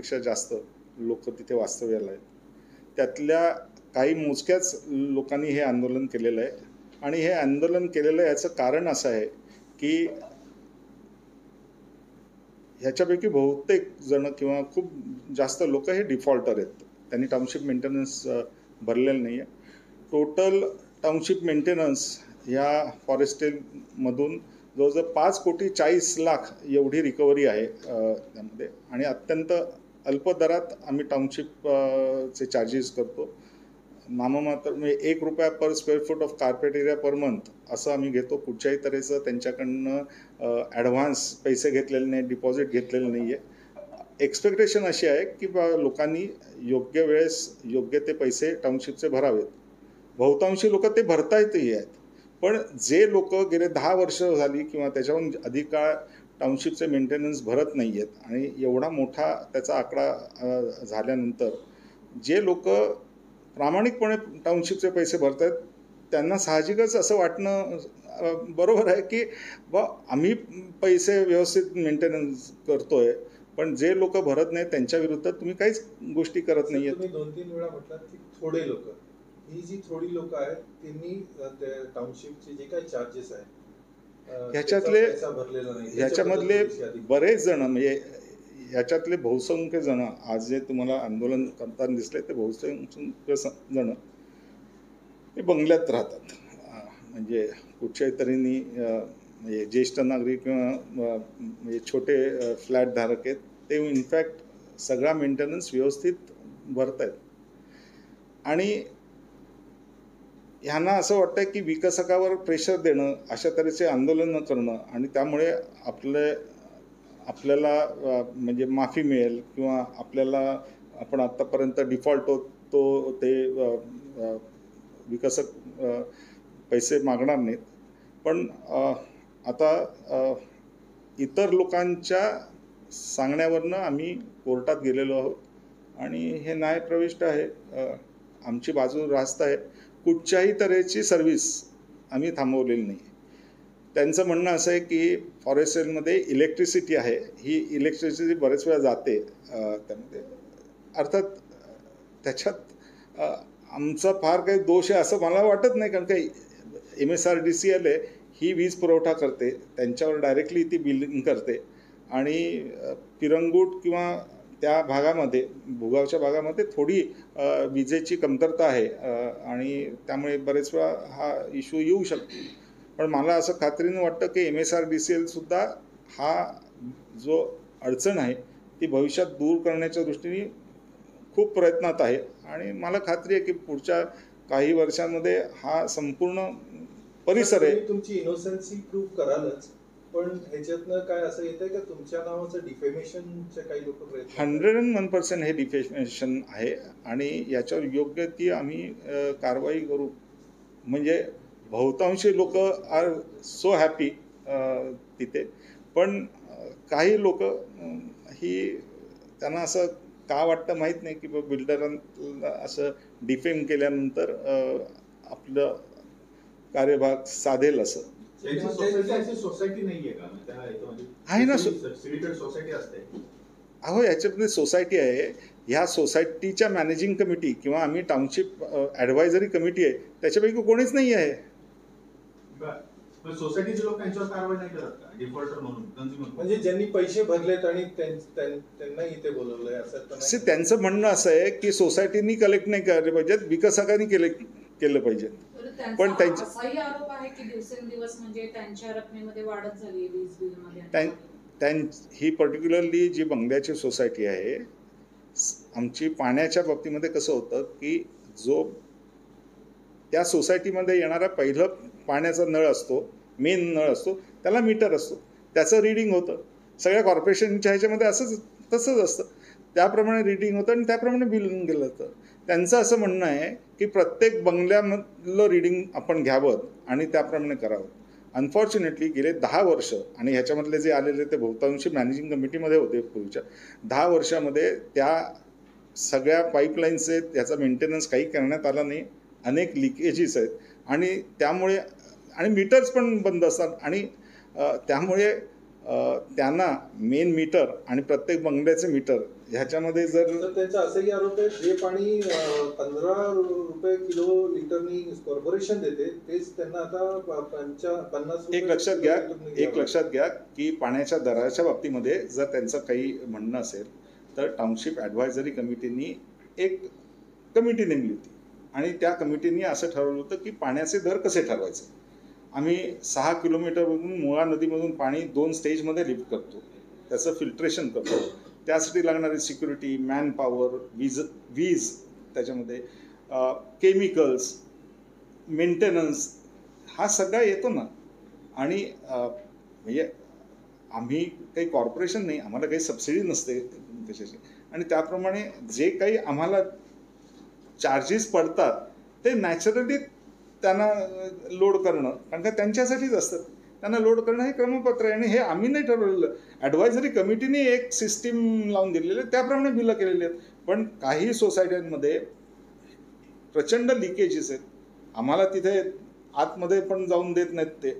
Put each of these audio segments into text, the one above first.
लाखापेक्षा जास्त लोक तिथे वास्तव्याला आहेत. त्यातल्या काही मोजक्याच लोकांनी हे आंदोलन केलेलं आहे. आणि हे आंदोलन केलेलं याचं कारण असं आहे की ह्याच्यापैकी बहुतेक जण किंवा खूप जास्त लोक हे डिफॉल्टर आहेत. त्यांनी टाउनशिप मेंटेनन्स भरलेलं नाही आहे. टोटल टाउनशिप मेंटेनन्स ह्या फॉरेस्टमधून जवळजवळ 5,40,00,00,000 एवढी रिकव्हरी आहे त्यामध्ये. आणि अत्यंत अल्प दरात आम्ही टाउनशिपचे चार्जेस करतो. नाममात्र म्हणजे ₹1 per square foot of carpet area per month असं आम्ही घेतो. कुठच्याही तऱ्हेचं त्यांच्याकडनं ॲडव्हान्स पैसे घेतलेले नाही, डिपॉझिट घेतलेलं नाही आहे. एक्सपेक्टेशन अशी आहे की लोकांनी योग्य वेळेस योग्य ते पैसे टाउनशिपचे भरावेत. बहुतांशी लोक ते भरतायतही आहेत. पण जे लोक गेले 10 वर्ष झाली किंवा त्याच्याहून अधिक काळ टाउनशिपचे मेंटेनन्स भरत नाही आहेत आणि एवढा मोठा त्याचा आकडा झाल्यानंतर जे लोक प्रामाणिकपणे टाउनशिपचे पैसे भरत आहेत त्यांना साहजिकच असं वाटणं बरोबर आहे की आम्ही पैसे व्यवस्थित मेंटेनन्स करतोय, पण जे लोक भरत नाहीत त्यांच्या विरुद्ध तुम्ही काहीच गोष्टी करत नाहीये. तुम्ही 2-3 वेळा म्हटलात की थोडे लोक, ही जी थोडी लोक आहेत त्यांनी टाउनशिपचे जे काही चार्जेस आहेत ह्याच्यामधले बरेच जण म्हणजे याच्यातले बहुसंख्य जण आज जे तुम्हाला आंदोलन करताना दिसले ते बहुसंख्य जण हे बंगल्यात राहतात. म्हणजे कुठच्याही तऱ्हेने म्हणजे ज्येष्ठ नागरिक किंवा म्हणजे छोटे फ्लॅट धारक आहेत ते इनफॅक्ट सगळा मेंटेनन्स व्यवस्थित भरत आहेत. आणि ह्यांना असं वाटतं की विकसकावर प्रेशर देणं, अशा तऱ्हेचे आंदोलन करणं आणि त्यामुळे आपल्याला म्हणजे माफी मिळेल किंवा आपण आत्तापर्यंत डिफॉल्ट होतो ते विकसक पैसे मागणार नाहीत. पण आता इतर लोकांच्या सांगण्यावरनं आम्ही कोर्टात गेलेलो आहोत आणि हे न्यायप्रविष्ट आहे. आमची बाजू रास्त आहे. कुठच्याही तऱ्हेची सर्व्हिस आम्ही थांबवलेली नाही. त्यांचं म्हणणं असं आहे की फॉरेस्ट सेलमध्ये इलेक्ट्रिसिटी आहे, ही इलेक्ट्रिसिटी बरेच वेळा जाते त्यामध्ये. अर्थात त्याच्यात आमचा फार काही दोष आहे असं मला वाटत नाही, कारण काही MSRDCL ही वीज पुरवठा करते, त्यांच्यावर डायरेक्टली ती बिलिंग करते आणि पिरंगूट किंवा त्या भागामध्ये भूगावच्या भागामध्ये थोडी विजेची कमतरता आहे आणि त्यामुळे बरेच वेळा हा इश्यू येऊ शकतो. पण मला असं खात्रीनं वाटतं की MSRDCL सुद्धा हा जो अडचण आहे ती भविष्यात दूर करण्याच्या दृष्टीने खूप प्रयत्नात आहे आणि मला खात्री आहे की पुढच्या काही वर्षांमध्ये हा संपूर्ण परिसर आहे. तुमची इनोसेन्सी प्रूव्ह करालच, पण ह्याच्यातनं काय असं येतंय का तुमच्या नावाचं डिफेमेशनचे काही लोक प्रयत्न? 101% हे डिफेमेशन आहे आणि याच्यावर योग्य ती आम्ही कारवाई करू. म्हणजे बहुतांशी लोक आर सो हॅपी तिथे, पण काही लोक ही त्यांना असं का वाटतं माहीत नाही की बिल्डरांना असं डिफेम केल्यानंतर आपलं कार्यभाग साधेल असं. सोसायटी नाहीये का? आहे ना, सोसायटी असते. अहो याच्यामध्ये सोसायटी आहे. ह्या सोसायटीच्या मॅनेजिंग कमिटी किंवा आम्ही टाउनशिप ॲडवायझरी कमिटी आहे त्याच्यापैकी कोणीच नाही आहे. सोसायटीचे लोक त्यांच्यावर कारवाई नाही करत का डिफॉल्टर म्हणून? म्हणजे ज्यांनी पैसे भरलेत आणि त्यांना इथे बोलवलंय असं त्यांचं म्हणणं असं आहे की सोसायटीनी कलेक्ट नाही केले पाहिजेत, विकसकांनी केलं पाहिजे. पण असाही आरोप आहे की दिवसेंदिवस म्हणजे त्यांच्या रकमेमध्ये वाढत झाली वीज बिलमध्ये. ही पर्टिक्युलरली जी बंगल्याची सोसायटी आहे, आमची पाण्याच्या बाबतीमध्ये कसं होतं की जो त्या सोसायटीमध्ये येणारा पहिलं पाण्याचा नळ असतो, मेन नळ असतो, त्याला मीटर असतो, त्याचं रीडिंग होतं. सगळ्या कॉर्पोरेशनच्या ह्याच्यामध्ये तसंच असतं. त्याप्रमाणे रीडिंग होतं आणि त्याप्रमाणे बिल गेलं होतं. त्यांचं असं म्हणणं आहे की प्रत्येक बंगल्यामधलं रीडिंग आपण घ्यावं आणि त्याप्रमाणे करावं. अनफॉर्च्युनेटली गेले 10 वर्ष आणि ह्याच्यामधले जे आलेले ते बहुतांशी मॅनेजिंग कमिटीमध्ये होते पूर्वीच्या 10 वर्षामध्ये त्या सगळ्या पाईपलाईन्स याचा मेंटेनन्स काही करण्यात आला नाही. अनेक लिकेजेस आहेत आणि त्यामुळे आणि मीटर्स पण बंद असतात आणि त्यामुळे त्यांना मेन मीटर आणि प्रत्येक बंगल्याचे मीटर ह्याच्यामध्ये जर तर त्यांचा असंही आरोप आहे जे पाणी 15 रुपये किलो लिटरनी कॉर्पोरेशन देते तेच त्यांना आता 50 एक लक्षात घ्या की पाण्याच्या दराच्या बाबतीमध्ये जर त्यांचं काही म्हणणं असेल तर टाउनशिप ॲडव्हायझरी कमिटीनी एक कमिटी नेमली होती आणि त्या कमिटीने असं ठरवलं होतं की पाण्याचे दर कसे ठरवायचे. आम्ही 6 किलोमीटरमधून मुळा नदीमधून पाणी 2 स्टेजमध्ये लिफ्ट करतो, त्याचं फिल्ट्रेशन करतो, त्यासाठी लागणारी सिक्युरिटी, मॅन पॉवर, वीज त्याच्यामध्ये केमिकल्स, मेंटेनन्स हा सगळा येतो ना. आणि म्हणजे आम्ही काही कॉर्पोरेशन नाही, आम्हाला काही सबसिडी नसते त्याच्याशी, आणि त्याप्रमाणे जे काही आम्हाला चार्जेस पडतात ते नॅचरली त्यांना लोड करणं, कारण का त्यांच्यासाठीच असतात, त्यांना लोड करणं हे क्रमपत्र आहे. आणि हे आम्ही नाही ठरवलेलं, ॲडव्हायझरी कमिटीने एक सिस्टीम लावून दिलेली आहे, त्याप्रमाणे बिलं केलेली आहेत. पण काही सोसायट्यांमध्ये प्रचंड लिकेजेस आहेत, आम्हाला तिथे आतमध्ये पण जाऊन देत नाहीत ते,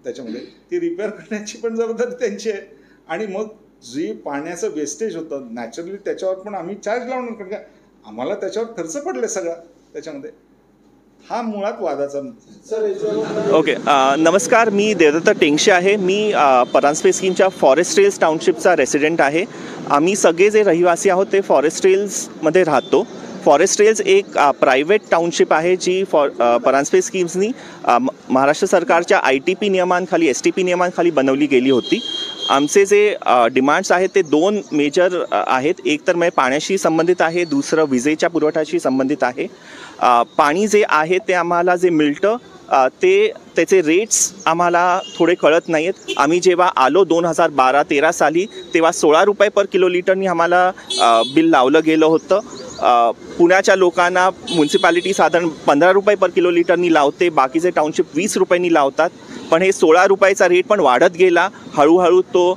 त्याच्यामध्ये ती रिपेअर करण्याची पण जबाबदारी त्यांची आहे. आणि मग जी पाण्याचं वेस्टेज होतं नॅचरली त्याच्यावर पण आम्ही चार्ज लावणार, कारण का आम्हाला त्याच्यावर खर्च पडले सगळा त्याच्यामध्ये. हा मुळात वादाचा. ओके, नमस्कार, मी देवदत्त टेंगशे आहे. मी परांजपे स्कीमच्या फॉरेस्ट रेल्स टाउनशिपचा रेसिडेंट आहे. आम्ही सगळे जे रहिवासी आहोत ते फॉरेस्ट रेल्समध्ये राहतो. फॉरेस्ट रेल्स एक प्रायव्हेट टाउनशिप आहे जी परांजपे स्कीम्सनी महाराष्ट्र सरकारच्या ITP नियमांखाली STP नियमांखाली बनवली गेली होती. आमचे जे डिमांड्स आहेत ते 2 मेजर आहेत. एक तर म्हणजे पाण्याशी संबंधित आहे, दुसरं विजेच्या पुरवठ्याशी संबंधित आहे. पाणी जे आहे ते आम्हाला जे मिळतं त्याचे रेट्स आम्हाला थोडे कळत नाही आहेत. आम्ही जेव्हा आलो 2012-13 साली तेव्हा 16 रुपये पर किलो लिटरनी आम्हाला बिल लावलं गेलं होतं. पुण्याच्या लोकांना म्युन्सिपॅलिटी साधारण 15 रुपये पर किलो लिटरनी लावते, बाकीचे टाउनशिप 20 रुपयांनी लावतात. पण हे 16 रुपयाचा रेट पण वाढत गेला, हळूहळू तो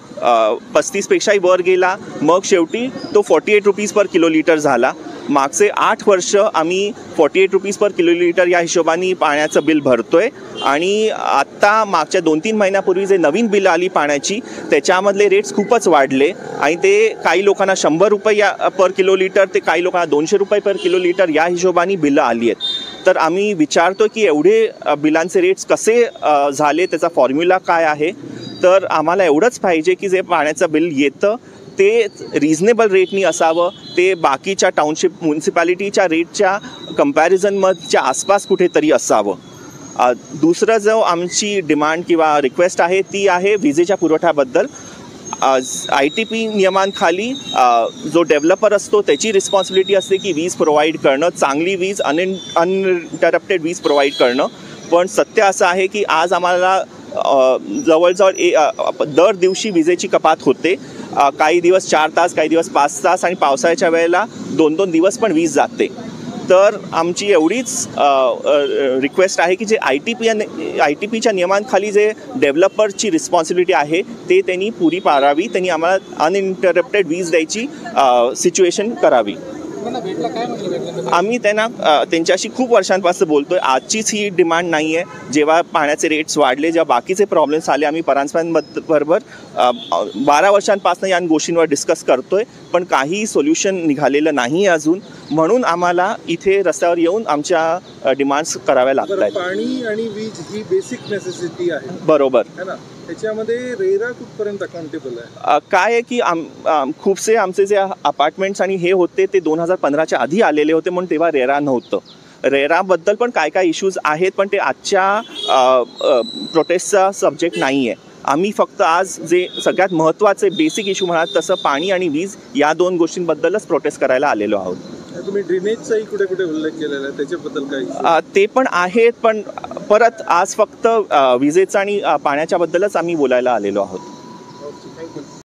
35पेक्षाही वर गेला, मग शेवटी तो 48 रुपीज पर किलो लिटर झाला. मागचे 8 वर्ष आम्ही 48 रुपीज पर किलो लिटर या हिशोबाने पाण्याचं बिल भरतोय. आणि आत्ता मागच्या 2-3 महिन्यापूर्वी जे नवीन बिल आली पाण्याची त्याच्यामधले रेट्स खूपच वाढले आणि ते काही लोकांना 100 रुपये पर किलो लिटर ते काही लोकांना 200 रुपये पर किलो लिटर या हिशोबाने बिलं आली आहेत. तर आम्ही विचारतो की एवढे बिलांचे रेट्स कसे झाले, त्याचा फॉर्म्युला काय आहे. तर आम्हाला एवढंच पाहिजे की जे पाण्याचं बिल येतं ते रिझनेबल रेटनी असावं, ते बाकीच्या टाउनशिप म्युन्सिपॅलिटीच्या रेटच्या कंपॅरिझनमधच्या आसपास कुठेतरी असावं. दुसरं जो आमची डिमांड किंवा रिक्वेस्ट आहे ती आहे विजेच्या पुरवठ्याबद्दल. ITP नियमांखाली जो डेव्हलपर असतो त्याची रिस्पॉन्सिबिलिटी असते की वीज प्रोव्हाइड करणं, चांगली वीज, अनइंटरप्टेड वीज प्रोव्हाइड करणं. पण सत्य असं आहे की आज आम्हाला जवळजवळ दर दिवशी विजेची कपात होते. काही दिवस 4 तास, काही दिवस 5 तास आणि पावसाळ्याच्या वेळेला 2-2 दिवस पण वीज जाते. तर आमची एवढीच रिक्वेस्ट आहे की जे ITPच्या नियमांखाली जे डेव्हलपरची रिस्पॉन्सिबिलिटी आहे ते त्यांनी पुरी पाळावी, त्यांनी आम्हाला अनइंटरप्टेड वीज द्यायची सिच्युएशन करावी. आम्ही त्यांच्याशी खूप वर्षांपासून बोलतोय, आजचीच ही डिमांड नाही आहे. जेव्हा पाण्याचे रेट्स वाढले, जेव्हा बाकीचे प्रॉब्लेम्स आले, आम्ही परांजपेबरोबर 12 वर्षांपासून या गोष्टींवर डिस्कस करतोय, पण काही सोल्युशन निघालेलं नाही अजून. म्हणून आम्हाला इथे रस्त्यावर येऊन आमच्या डिमांड्स कराव्या लागत आहेत. पाणी आणि वीज ही बेसिक नेसेसिटी आहे, बरोबर है ना. त्याच्यामध्ये रेरा कुठपर्यंत अकाउंटेबल आहे? काय आहे की खूपसे आमचे जे अपार्टमेंट्स आणि हे होते ते 2015च्या आधी आलेले होते, म्हणून तेव्हा रेरा नव्हतं. रेराबद्दल पण काय काय इश्यूज आहेत, पण ते आजच्या प्रोटेस्टचा सब्जेक्ट नाही आहे. आम्ही फक्त आज जे सगळ्यात महत्त्वाचे बेसिक इश्यू म्हणाल तसं पाणी आणि वीज या 2 गोष्टींबद्दलच प्रोटेस्ट करायला आलेलो आहोत. तुम्ही ड्रेनेजचाही कुठे कुठे उल्लेख केलेला आहे, त्याच्याबद्दल काही? ते पण आहेत, पण परत आज फक्त विजेचा आणि पाण्याच्याबद्दलच आम्ही बोलायला आलेलो आहोत.